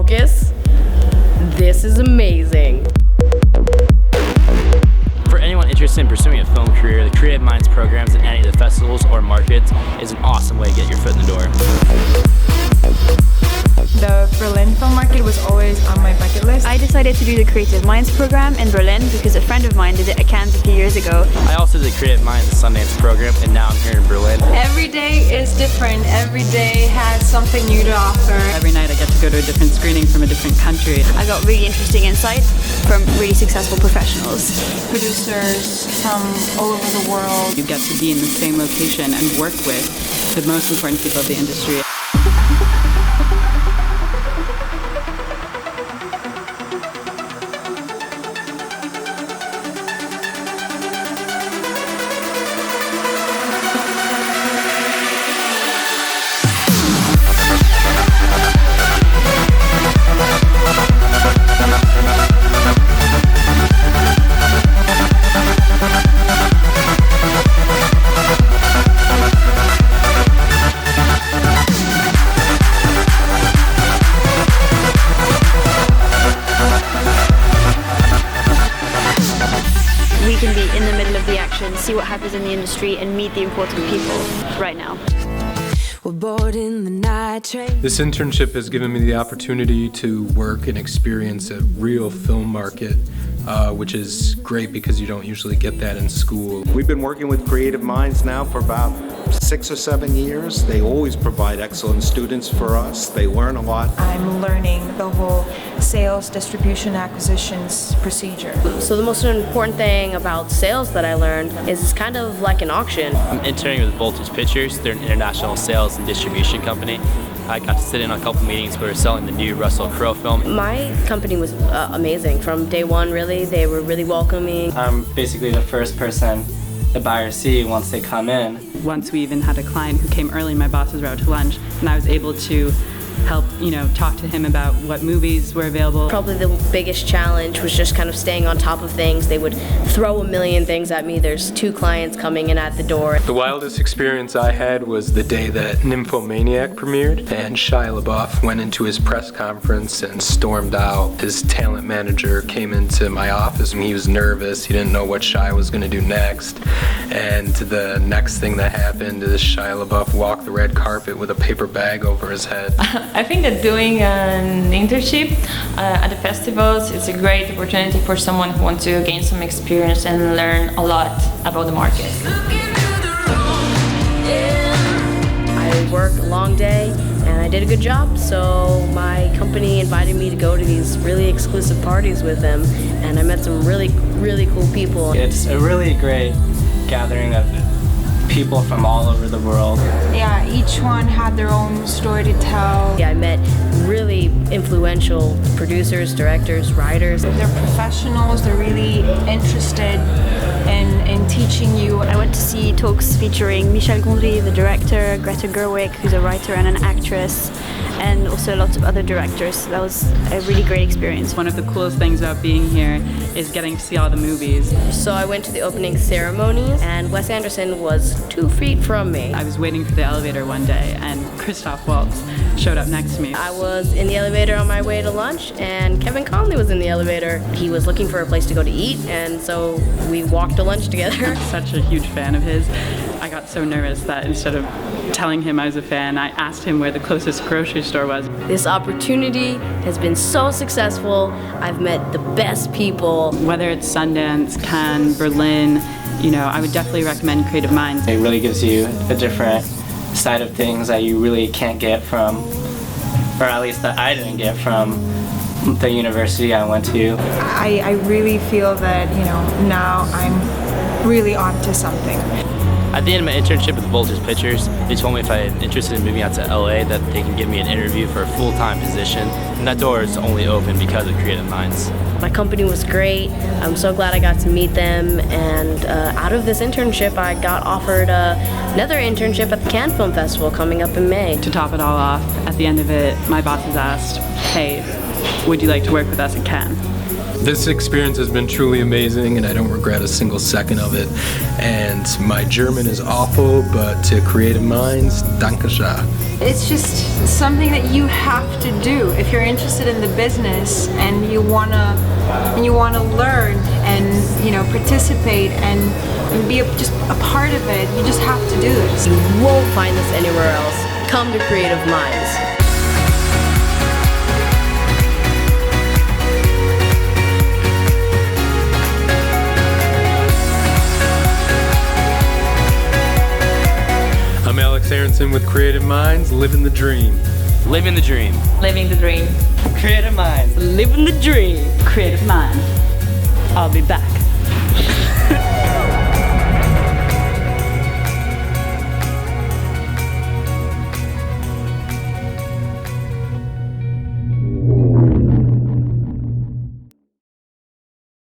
focus. This is amazing. For anyone interested in pursuing a film career, the Creative Minds programs at any of the festivals or markets is an awesome way to get your foot in the door. The Berlin film market was always on my bucket list. I decided to do the Creative Minds program in Berlin because a friend of mine did it at Cannes a few years ago. I also did the Creative Minds Sundance program, and now I'm here in Berlin. Every day is different. Every day has something new to offer. Every night I get to go to a different screening from a different country. I got really interesting insight from really successful professionals. Producers from all over the world. You get to be in the same location and work with the most important people of the industry. We can be in the middle of the action, see what happens in the industry, and meet the important people right now. This internship has given me the opportunity to work and experience a real film market, which is great because you don't usually get that in school. We've been working with Creative Minds now for about 6 or 7 years. They always provide excellent students for us. They learn a lot. I'm learning the whole sales, distribution, acquisitions procedure. So the most important thing about sales that I learned is it's kind of like an auction. I'm interning with Voltage Pictures. They're an international sales and distribution company. I got to sit in on a couple meetings where we were selling the new Russell Crowe film. My company was amazing from day one, really. They were really welcoming. I'm basically the first person the buyers see once they come in. Once we even had a client who came early, my bosses were out to lunch, and I was able to help, talk to him about what movies were available. Probably the biggest challenge was just kind of staying on top of things. They would throw a million things at me. There's 2 clients coming in at the door. The wildest experience I had was the day that Nymphomaniac premiered, and Shia LaBeouf went into his press conference and stormed out. His talent manager came into my office and he was nervous. He didn't know what Shia was going to do next. And the next thing that happened is Shia LaBeouf walked the red carpet with a paper bag over his head. I think that doing an internship at the festivals is a great opportunity for someone who wants to gain some experience and learn a lot about the market. I worked a long day and I did a good job, so my company invited me to go to these really exclusive parties with them, and I met some really, really cool people. It's a really great gathering of people from all over the world. Yeah, each one had their own story to tell. Yeah, I met really influential producers, directors, writers. They're professionals, they're really interested in teaching you. I went to see talks featuring Michel Gondry, the director, Greta Gerwig, who's a writer and an actress, and also lots of other directors. That was a really great experience. One of the coolest things about being here is getting to see all the movies. So I went to the opening ceremony, and Wes Anderson was 2 feet from me. I was waiting for the elevator one day, and Christoph Waltz showed up next to me. I was in the elevator on my way to lunch, and Kevin Conley was in the elevator. He was looking for a place to go to eat, and so we walked to lunch together. I'm such a huge fan of his. I got so nervous that instead of telling him I was a fan, I asked him where the closest grocery store was. This opportunity has been so successful. I've met the best people. Whether it's Sundance, Cannes, Berlin, I would definitely recommend Creative Minds. It really gives you a different side of things that you really can't get from, or at least that I didn't get from the university I went to. I really feel that, now I'm really onto something. At the end of my internship with Voltage Pictures, they told me if I'm interested in moving out to LA that they can give me an interview for a full-time position, and that door is only open because of Creative Minds. My company was great. I'm so glad I got to meet them, and out of this internship I got offered another internship at the Cannes Film Festival coming up in May. To top it all off, at the end of it, my bosses asked, "Hey, would you like to work with us at Cannes?" This experience has been truly amazing, and I don't regret a single second of it. And my German is awful, but to creative minds, danke schön. It's just something that you have to do if you're interested in the business and you wanna learn and participate and be just a part of it. You just have to do this. You won't find this anywhere else. Come to Creative Minds. I'm Alex Aronson with Creative Minds, living the dream. Living the dream. Living the dream. Creative Minds. Living the dream. Creative Mind. I'll be back.